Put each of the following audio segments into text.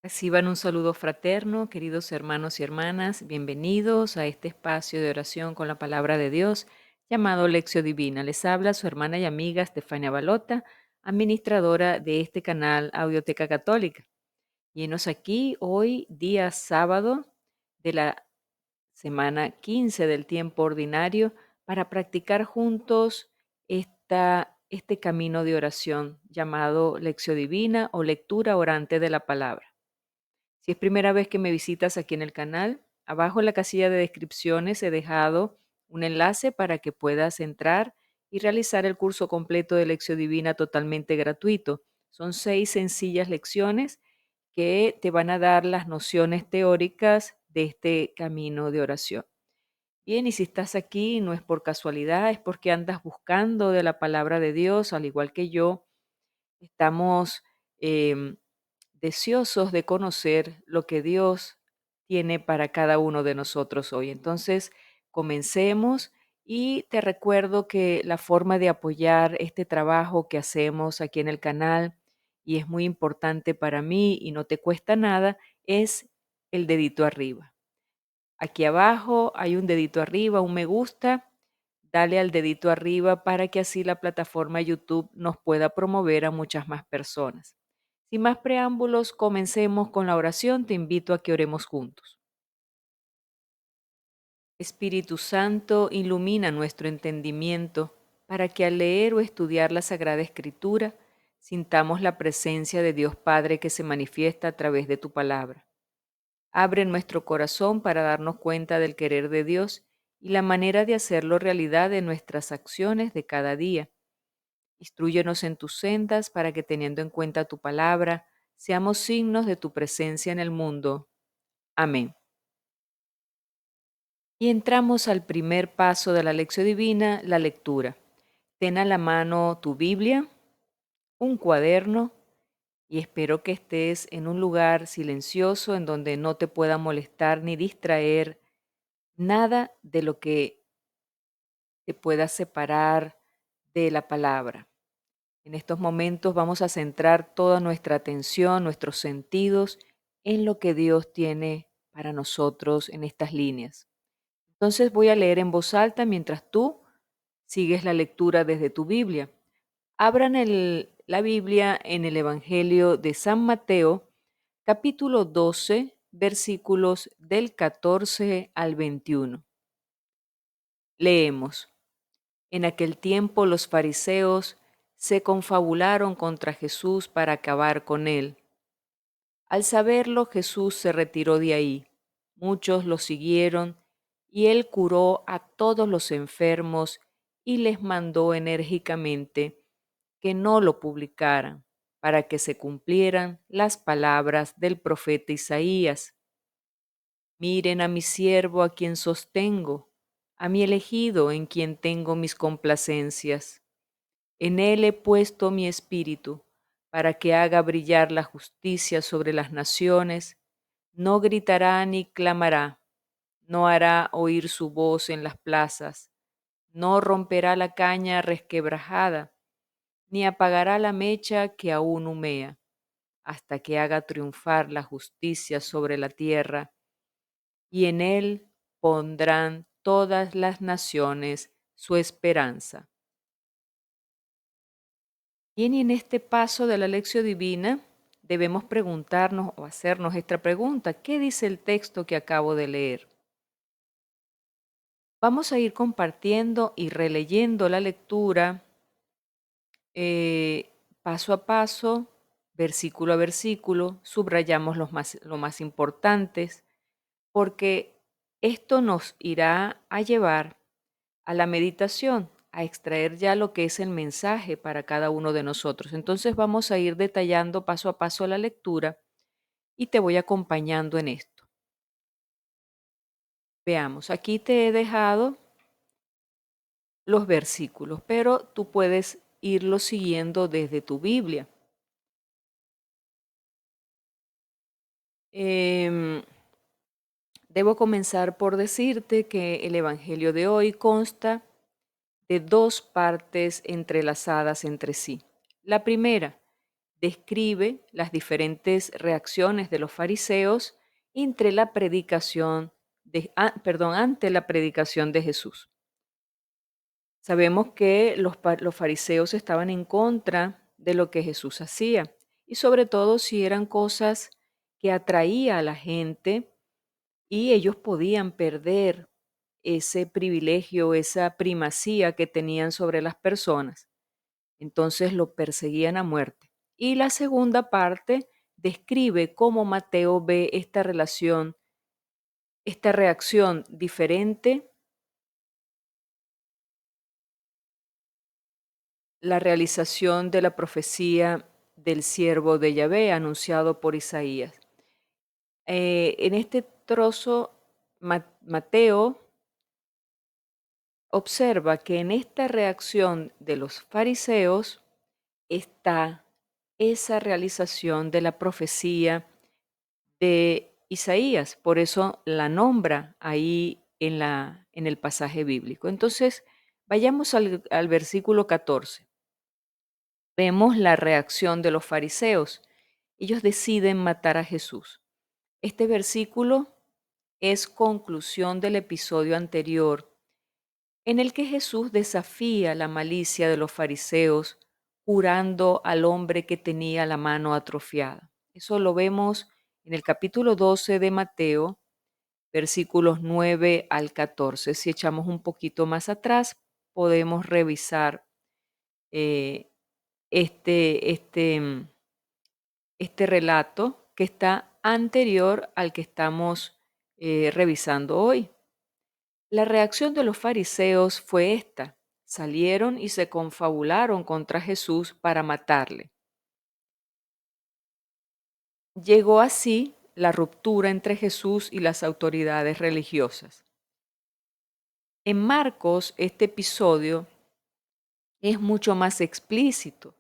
Reciban un saludo fraterno, queridos hermanos y hermanas. Bienvenidos a este espacio de oración con la palabra de Dios llamado Lección Divina. Les habla su hermana y amiga Estefania Balota, administradora de este canal Audioteca Católica. Y enos aquí hoy, día sábado de la semana 15 del tiempo ordinario, para practicar juntos este camino de oración llamado Lección Divina o lectura orante de la palabra. Si es primera vez que me visitas aquí en el canal, abajo en la casilla de descripciones he dejado un enlace para que puedas entrar y realizar el curso completo de Lección Divina totalmente gratuito. Son 6 sencillas lecciones que te van a dar las nociones teóricas de este camino de oración. Bien, y si estás aquí no es por casualidad, es porque andas buscando de la palabra de Dios, al igual que yo. Estamos em, deseosos de conocer lo que Dios tiene para cada uno de nosotros hoy. Entonces, comencemos y te recuerdo que la forma de apoyar este trabajo que hacemos aquí en el canal, y es muy importante para mí y no te cuesta nada, es el dedito arriba. Aquí abajo hay un dedito arriba, un me gusta. Dale al dedito arriba para que así la plataforma YouTube nos pueda promover a muchas más personas. Sin más preámbulos, comencemos con la oración. Te invito a que oremos juntos. Espíritu Santo, ilumina nuestro entendimiento para que al leer o estudiar la Sagrada Escritura sintamos la presencia de Dios Padre que se manifiesta a través de tu palabra. Abre nuestro corazón para darnos cuenta del querer de Dios y la manera de hacerlo realidad en nuestras acciones de cada día. Instrúyenos en tus sendas para que, teniendo en cuenta tu palabra, seamos signos de tu presencia en el mundo. Amén. Y entramos al primer paso de la lección divina, la lectura. Ten a la mano tu Biblia, un cuaderno, y espero que estés en un lugar silencioso en donde no te pueda molestar ni distraer nada de lo que te pueda separar de la palabra. En estos momentos vamos a centrar toda nuestra atención, nuestros sentidos, en lo que Dios tiene para nosotros en estas líneas. Entonces voy a leer en voz alta mientras tú sigues la lectura desde tu Biblia. Abran la Biblia en el Evangelio de San Mateo, capítulo 12, versículos del 14 al 21. Leemos. En aquel tiempo los fariseos se confabularon contra Jesús para acabar con él. Al saberlo, Jesús se retiró de ahí. Muchos lo siguieron y él curó a todos los enfermos y les mandó enérgicamente que no lo publicaran, para que se cumplieran las palabras del profeta Isaías. Miren a mi siervo a quien sostengo, a mi elegido en quien tengo mis complacencias. En él he puesto mi espíritu, para que haga brillar la justicia sobre las naciones. No gritará ni clamará, no hará oír su voz en las plazas, no romperá la caña resquebrajada, ni apagará la mecha que aún humea, hasta que haga triunfar la justicia sobre la tierra, y en él pondrán todas las naciones su esperanza. Bien, y en este paso de la lección divina debemos preguntarnos o hacernos esta pregunta: ¿qué dice el texto que acabo de leer? Vamos a ir compartiendo y releyendo la lectura paso a paso, versículo a versículo, subrayamos lo más importantes, porque esto nos irá a llevar a la meditación, a extraer ya lo que es el mensaje para cada uno de nosotros. Entonces vamos a ir detallando paso a paso la lectura y te voy acompañando en esto. Veamos, aquí te he dejado los versículos, pero tú puedes irlos siguiendo desde tu Biblia. Em, Debo comenzar por decirte que el Evangelio de hoy consta de dos partes entrelazadas entre sí. La primera describe las diferentes reacciones de los fariseos entre la predicación ante la predicación de Jesús. Sabemos que los fariseos estaban en contra de lo que Jesús hacía y sobre todo si eran cosas que atraía a la gente y ellos podían perder ese privilegio, esa primacía que tenían sobre las personas. Entonces lo perseguían a muerte. Y la segunda parte describe cómo Mateo ve esta relación, esta reacción diferente, la realización de la profecía del siervo de Yahvé anunciado por Isaías. En este trozo, Mateo observa que en esta reacción de los fariseos está esa realización de la profecía de Isaías, por eso la nombra ahí en el pasaje bíblico. Entonces, vayamos al versículo 14. Vemos la reacción de los fariseos. Ellos deciden matar a Jesús. Este versículo es conclusión del episodio anterior en el que Jesús desafía la malicia de los fariseos curando al hombre que tenía la mano atrofiada. Eso lo vemos en el capítulo 12 de Mateo, versículos 9 al 14. Si echamos un poquito más atrás, podemos revisar eh, este, este, este relato que está anterior al que estamos revisando hoy. La reacción de los fariseos fue esta: salieron y se confabularon contra Jesús para matarle. Llegó así la ruptura entre Jesús y las autoridades religiosas. En Marcos, este episodio es mucho más explícito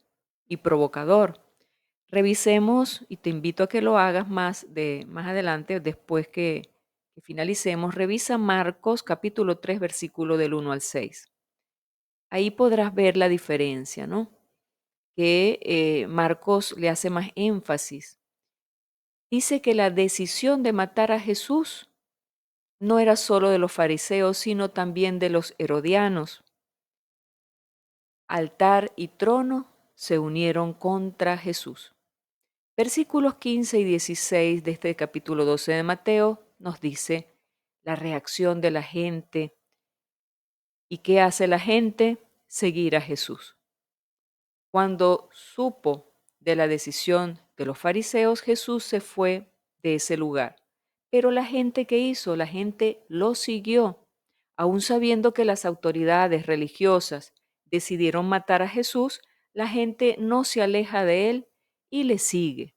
y provocador. Revisemos, y te invito a que lo hagas más adelante, después que finalicemos, revisa Marcos capítulo 3, versículo del 1 al 6. Ahí podrás ver la diferencia, ¿no? Que Marcos le hace más énfasis. Dice que la decisión de matar a Jesús no era solo de los fariseos, sino también de los herodianos. Altar y trono se unieron contra Jesús. Versículos 15 y 16 de este capítulo 12 de Mateo nos dice la reacción de la gente. ¿Y qué hace la gente? Seguir a Jesús. Cuando supo de la decisión de los fariseos, Jesús se fue de ese lugar. Pero la gente, ¿qué hizo? La gente lo siguió, aun sabiendo que las autoridades religiosas decidieron matar a Jesús. La gente no se aleja de él y le sigue.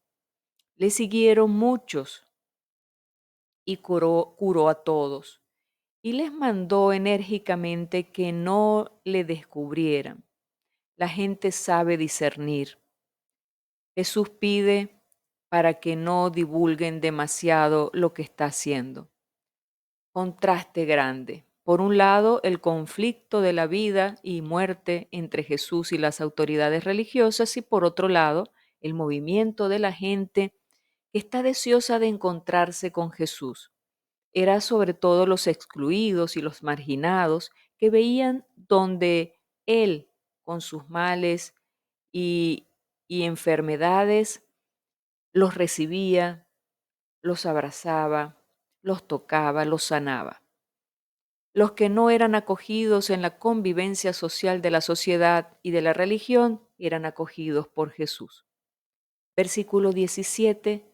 Le siguieron muchos y curó a todos. Y les mandó enérgicamente que no le descubrieran. La gente sabe discernir. Jesús pide para que no divulguen demasiado lo que está haciendo. Contraste grande. Por un lado, el conflicto de la vida y muerte entre Jesús y las autoridades religiosas, y por otro lado, el movimiento de la gente que está deseosa de encontrarse con Jesús. Era sobre todo los excluidos y los marginados que veían donde Él, con sus males y, y enfermedades, los recibía, los abrazaba, los tocaba, los sanaba. Los que no eran acogidos en la convivencia social de la sociedad y de la religión eran acogidos por Jesús. Versículo 17,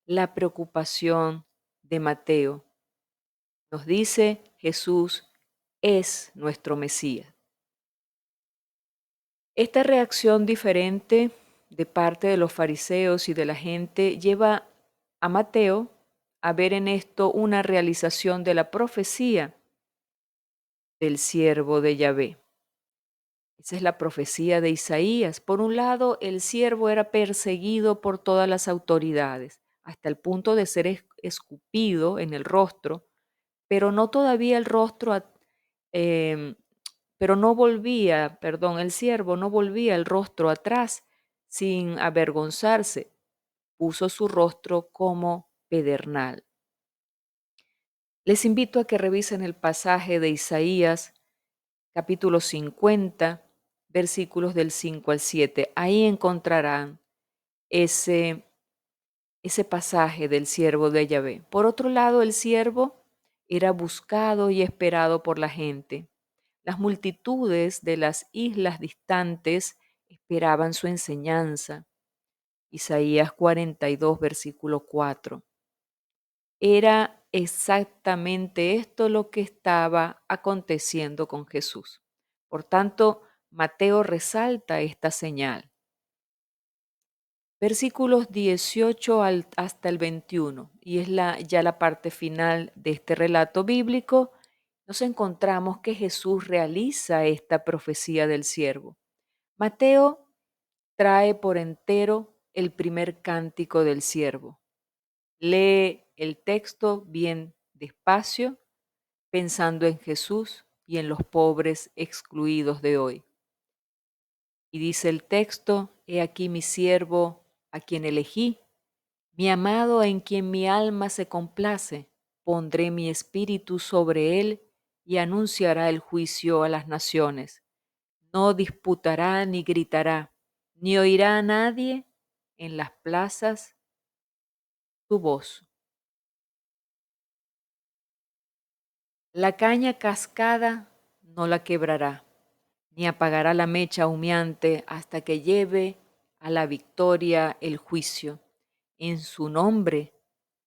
la preocupación de Mateo. Nos dice: Jesús es nuestro Mesías. Esta reacción diferente de parte de los fariseos y de la gente lleva a Mateo a ver en esto una realización de la profecía del siervo de Yahvé. Esa es la profecía de Isaías. Por un lado, el siervo era perseguido por todas las autoridades, hasta el punto de ser escupido en el rostro, pero no todavía el rostro, pero no volvía, perdón, el siervo no volvía el rostro atrás, sin avergonzarse, puso su rostro como pedernal. Les invito a que revisen el pasaje de Isaías, capítulo 50, versículos del 5 al 7. Ahí encontrarán ese, ese pasaje del siervo de Yahvé. Por otro lado, el siervo era buscado y esperado por la gente. Las multitudes de las islas distantes esperaban su enseñanza. Isaías 42, versículo 4. Era exactamente esto lo que estaba aconteciendo con Jesús. Por tanto, Mateo resalta esta señal. Versículos 18 hasta el 21, y es ya la parte final de este relato bíblico, nos encontramos que Jesús realiza esta profecía del siervo. Mateo trae por entero el primer cántico del siervo. Lee el texto bien despacio, pensando en Jesús y en los pobres excluidos de hoy. Y dice el texto: He aquí mi siervo, a quien elegí, mi amado en quien mi alma se complace. Pondré mi espíritu sobre él y anunciará el juicio a las naciones. No disputará ni gritará, ni oirá a nadie en las plazas su voz. La caña cascada no la quebrará, ni apagará la mecha humeante hasta que lleve a la victoria el juicio. En su nombre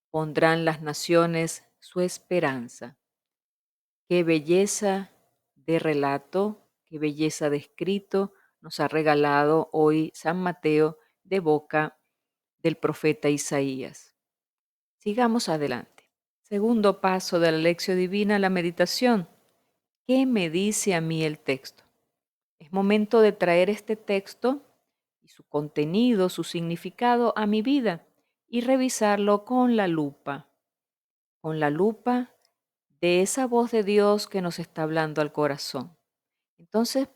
pondrán las naciones su esperanza. Qué belleza de relato, qué belleza de escrito nos ha regalado hoy San Mateo de boca del profeta Isaías. Sigamos adelante. Segundo paso de la lección divina, la meditación. ¿Qué me dice a mí el texto? Es momento de traer este texto y su contenido, su significado a mi vida y revisarlo con la lupa de esa voz de Dios que nos está hablando al corazón. Entonces,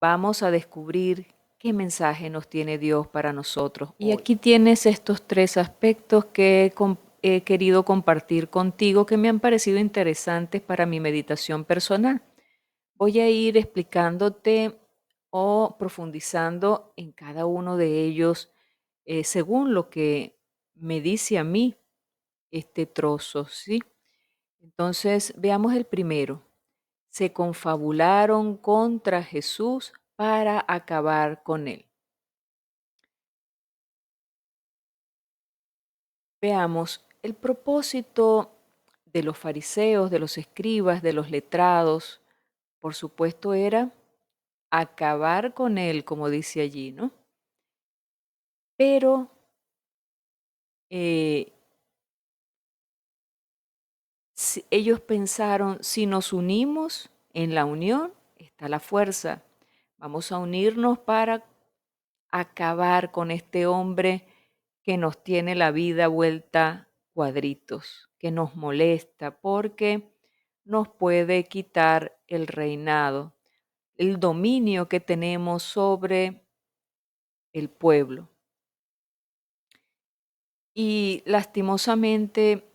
vamos a descubrir qué mensaje nos tiene Dios para nosotros. Y aquí tienes estos tres aspectos que he querido compartir contigo que me han parecido interesantes para mi meditación personal. Voy a ir explicándote o profundizando en cada uno de ellos según lo que me dice a mí este trozo, ¿sí? Entonces, veamos el primero. Se confabularon contra Jesús para acabar con él. Veamos, el propósito de los fariseos, de los escribas, de los letrados, por supuesto, era acabar con él, como dice allí, ¿no? Pero eh, ellos pensaron, si nos unimos en la unión, está la fuerza. Vamos a unirnos para acabar con este hombre que nos tiene la vida vuelta cuadritos, que nos molesta porque nos puede quitar el reinado, el dominio que tenemos sobre el pueblo. Y lastimosamente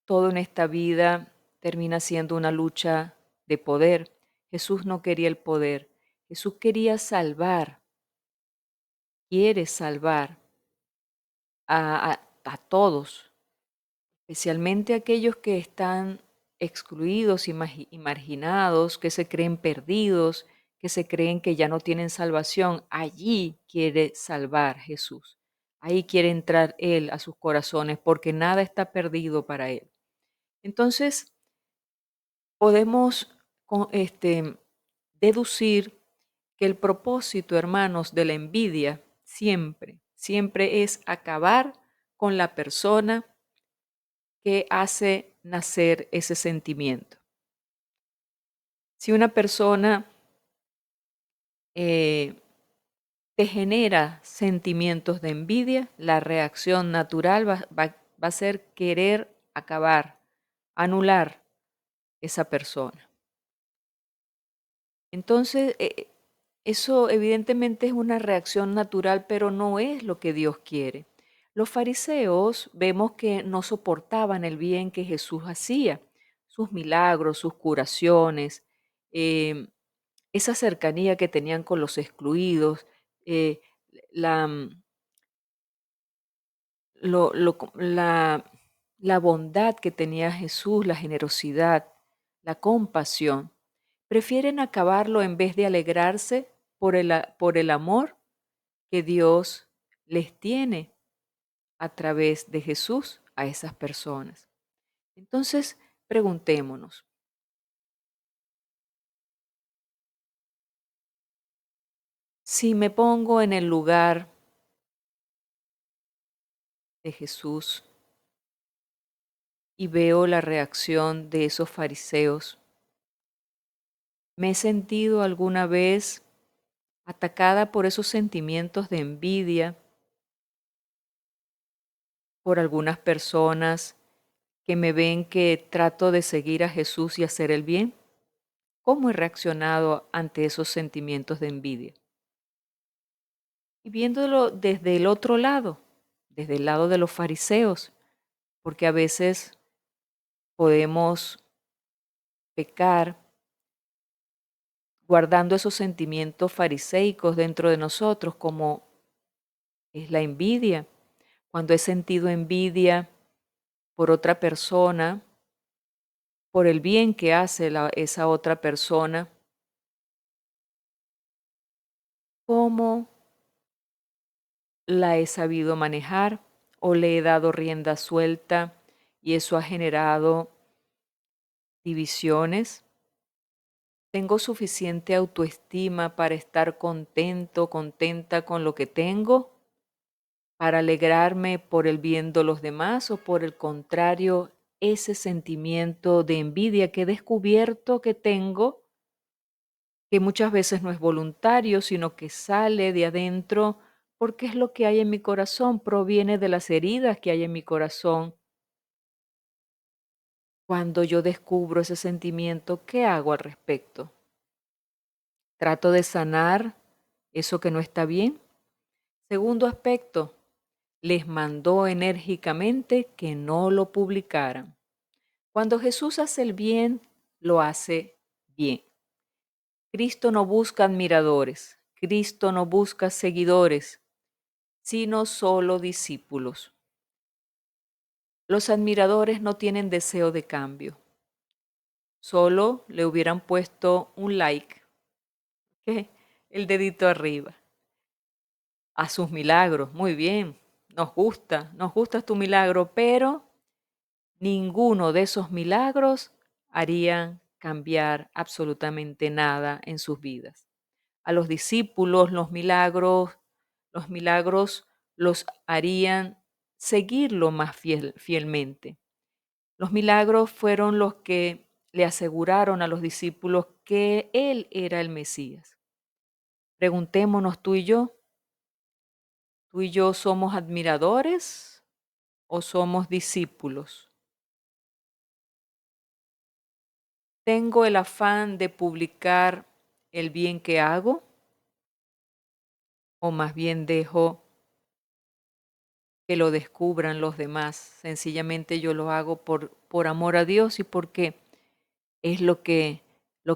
todo en esta vida termina siendo una lucha de poder. Jesús no quería el poder, Jesús quería salvar, quiere salvar a todos, especialmente aquellos que están excluidos y marginados, que se creen perdidos, que se creen que ya no tienen salvación. Allí quiere salvar Jesús. Ahí quiere entrar Él a sus corazones porque nada está perdido para Él. Entonces, podemos deducir que el propósito, hermanos, de la envidia siempre es acabar con la persona que hace nacer ese sentimiento. Si una persona eh, te genera sentimientos de envidia, la reacción natural va a ser querer acabar, anular esa persona. Entonces, Eso evidentemente es una reacción natural, pero no es lo que Dios quiere. Los fariseos vemos que no soportaban el bien que Jesús hacía, sus milagros, sus curaciones, em, esa cercanía que tenían con los excluidos, eh, la, la bondad que tenía Jesús, la generosidad, la compasión. Prefieren acabarlo en vez de alegrarse por el amor que Dios les tiene a través de Jesús a esas personas. Entonces, preguntémonos, si me pongo en el lugar de Jesús y veo la reacción de esos fariseos, ¿me he sentido alguna vez atacada por esos sentimientos de envidia por algunas personas que me ven que trato de seguir a Jesús y hacer el bien? ¿Cómo he reaccionado ante esos sentimientos de envidia? Y viéndolo desde el otro lado, desde el lado de los fariseos, porque a veces podemos pecar guardando esos sentimientos fariseicos dentro de nosotros, como es la envidia. Cuando he sentido envidia por otra persona, por el bien que hace esa otra persona, ¿cómo la he sabido manejar o le he dado rienda suelta y eso ha generado divisiones? ¿Tengo suficiente autoestima para estar contento, contenta con lo que tengo? ¿Para alegrarme por el bien de los demás o por el contrario, ese sentimiento de envidia que he descubierto que tengo, que muchas veces no es voluntario, sino que sale de adentro porque es lo que hay en mi corazón, proviene de las heridas que hay en mi corazón? Cuando yo descubro ese sentimiento, ¿qué hago al respecto? ¿Trato de sanar eso que no está bien? Segundo aspecto, les mandó enérgicamente que no lo publicaran. Cuando Jesús hace el bien, lo hace bien. Cristo no busca admiradores, Cristo no busca seguidores, sino solo discípulos. Los admiradores no tienen deseo de cambio, solo le hubieran puesto un like, ¿ok? El dedito arriba, a sus milagros. Muy bien, nos gusta tu milagro, pero ninguno de esos milagros harían cambiar absolutamente nada en sus vidas. A los discípulos los milagros los harían seguirlo más fielmente. Los milagros fueron los que le aseguraron a los discípulos que Él era el Mesías. Preguntémonos ¿tú y yo somos admiradores o somos discípulos? ¿Tengo el afán de publicar el bien que hago o más bien dejo que lo descubran los demás? Sencillamente yo lo hago por amor a Dios y porque es lo que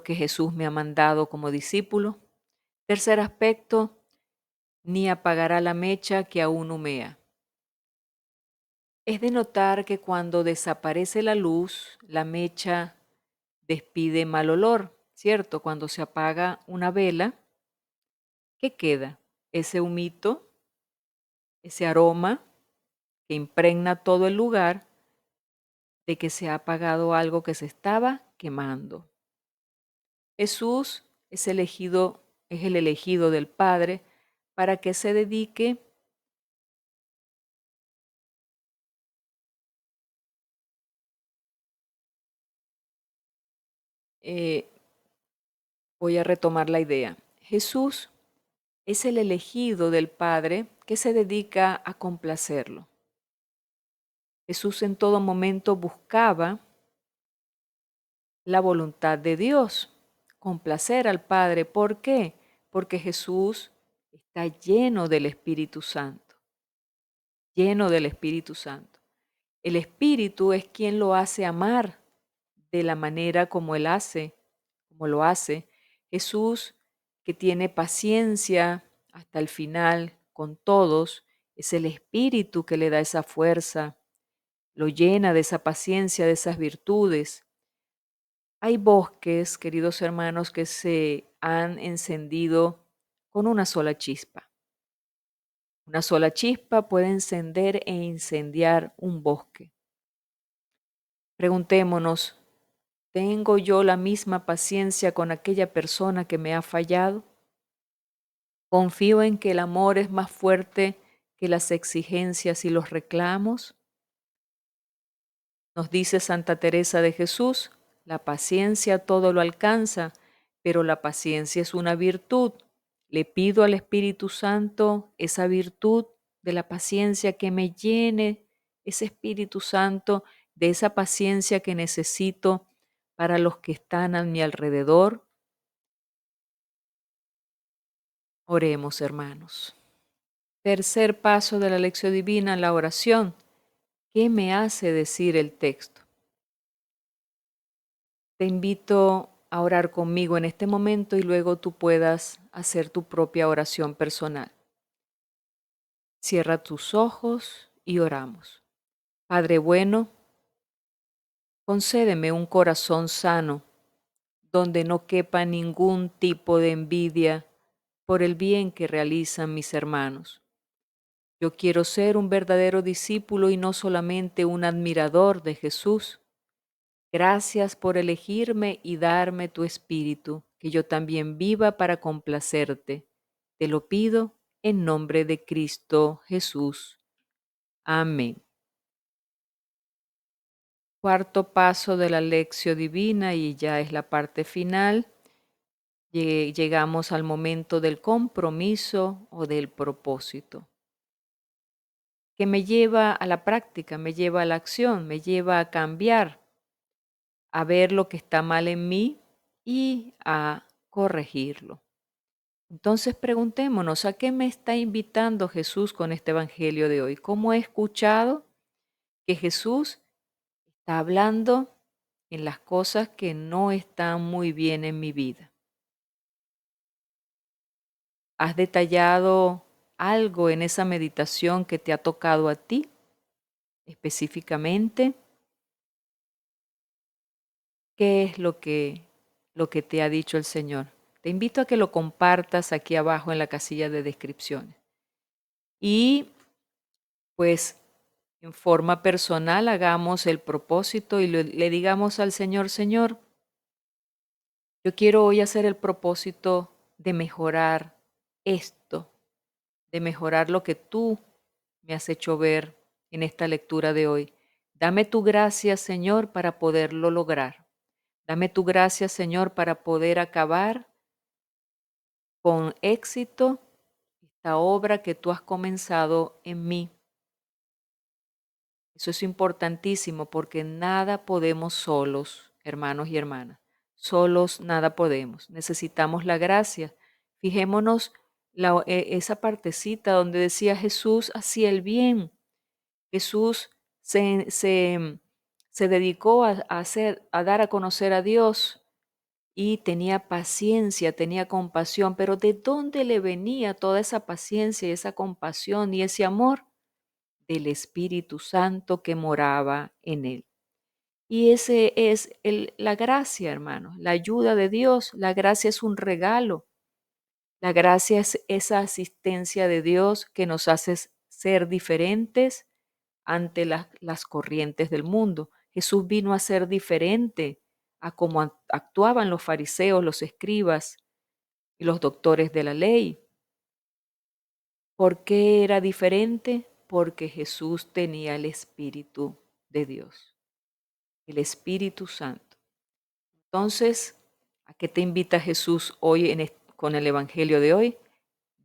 Jesús me ha mandado como discípulo. Tercer aspecto, ni apagará la mecha que aún humea. Es de notar que cuando desaparece la luz, la mecha despide mal olor, ¿cierto? Cuando se apaga una vela, ¿qué queda? Ese humito, ese aroma que impregna todo el lugar de que se ha apagado algo que se estaba quemando. Jesús es el elegido del Padre para que se dedique eh, voy a retomar la idea. Jesús es el elegido del Padre que se dedica a complacerlo. Jesús en todo momento buscaba la voluntad de Dios, complacer al Padre. ¿Por qué? porque Jesús está lleno del Espíritu Santo, lleno del Espíritu Santo. El Espíritu es quien lo hace amar de la manera como Él hace, como lo hace. Jesús, que tiene paciencia hasta el final con todos, es el Espíritu que le da esa fuerza, lo llena de esa paciencia, de esas virtudes. Hay bosques, queridos hermanos, que se han encendido con una sola chispa. Una sola chispa puede encender e incendiar un bosque. Preguntémonos, ¿tengo yo la misma paciencia con aquella persona que me ha fallado? ¿Confío en que el amor es más fuerte que las exigencias y los reclamos? Nos dice Santa Teresa de Jesús, la paciencia todo lo alcanza, pero la paciencia es una virtud. Le pido al Espíritu Santo esa virtud de la paciencia, que me llene ese Espíritu Santo de esa paciencia que necesito para los que están a mi alrededor. Oremos, hermanos. Tercer paso de la lección divina, la oración. ¿Qué me hace decir el texto? Te invito a orar conmigo en este momento y luego tú puedas hacer tu propia oración personal. Cierra tus ojos y oramos. Padre bueno, concédeme un corazón sano, donde no quepa ningún tipo de envidia por el bien que realizan mis hermanos. Yo quiero ser un verdadero discípulo y no solamente un admirador de Jesús. Gracias por elegirme y darme tu espíritu, que yo también viva para complacerte. Te lo pido en nombre de Cristo Jesús. Amén. Cuarto paso de la lección divina, y ya es la parte final. Llegamos al momento del compromiso o del propósito, que me lleva a la práctica, me lleva a la acción, me lleva a cambiar, a ver lo que está mal en mí y a corregirlo. Entonces preguntémonos, ¿a qué me está invitando Jesús con este Evangelio de hoy? ¿Cómo he escuchado que Jesús está hablando en las cosas que no están muy bien en mi vida? ¿Has detallado algo en esa meditación que te ha tocado a ti específicamente? ¿Qué es lo que te ha dicho el Señor? Te invito a que lo compartas aquí abajo en la casilla de descripciones. Y pues en forma personal hagamos el propósito y le digamos al Señor, Señor, yo quiero hoy hacer el propósito de mejorar esto, de mejorar lo que tú me has hecho ver en esta lectura de hoy. Dame tu gracia, Señor, para poderlo lograr. Dame tu gracia, Señor, para poder acabar con éxito esta obra que tú has comenzado en mí. Eso es importantísimo porque nada podemos solos, hermanos y hermanas. Solos nada podemos. Necesitamos la gracia. Fijémonos esa partecita donde decía Jesús hacía el bien. Jesús se dedicó a dar a conocer a Dios y tenía paciencia, tenía compasión. Pero ¿de dónde le venía toda esa paciencia y esa compasión y ese amor? Del Espíritu Santo que moraba en él. Y ese es la gracia, hermanos, la ayuda de Dios. La gracia es un regalo. La gracia es esa asistencia de Dios que nos hace ser diferentes ante las corrientes del mundo. Jesús vino a ser diferente a cómo actuaban los fariseos, los escribas y los doctores de la ley. ¿Por qué era diferente? Porque Jesús tenía el Espíritu de Dios, el Espíritu Santo. Entonces, ¿a qué te invita Jesús hoy con el Evangelio de hoy?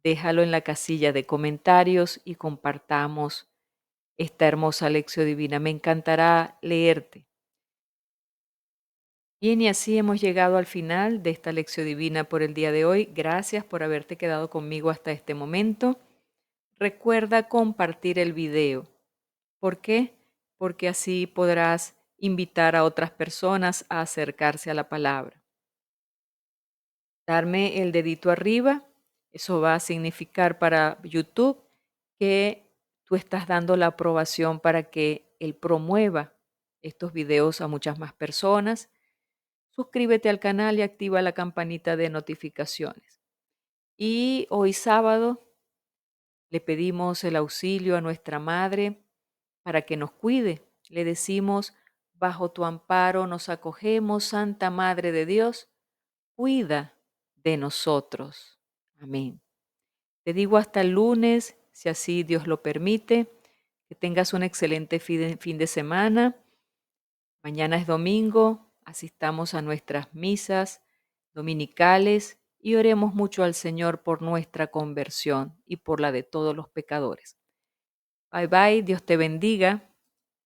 Déjalo en la casilla de comentarios y compartamos esta hermosa lección divina. Me encantará leerte. Bien, y así hemos llegado al final de esta lección divina por el día de hoy. Gracias por haberte quedado conmigo hasta este momento. Recuerda compartir el video. ¿Por qué? Porque así podrás invitar a otras personas a acercarse a la palabra. Darme el dedito arriba, eso va a significar para YouTube que tú estás dando la aprobación para que él promueva estos videos a muchas más personas. Suscríbete al canal y activa la campanita de notificaciones. Y hoy sábado le pedimos el auxilio a nuestra Madre para que nos cuide. Le decimos, bajo tu amparo nos acogemos, Santa Madre de Dios, cuida de nosotros. Amén. Te digo hasta el lunes, si así Dios lo permite, que tengas un excelente fin de semana. Mañana es domingo, asistamos a nuestras misas dominicales y oremos mucho al Señor por nuestra conversión y por la de todos los pecadores. Bye bye, Dios te bendiga.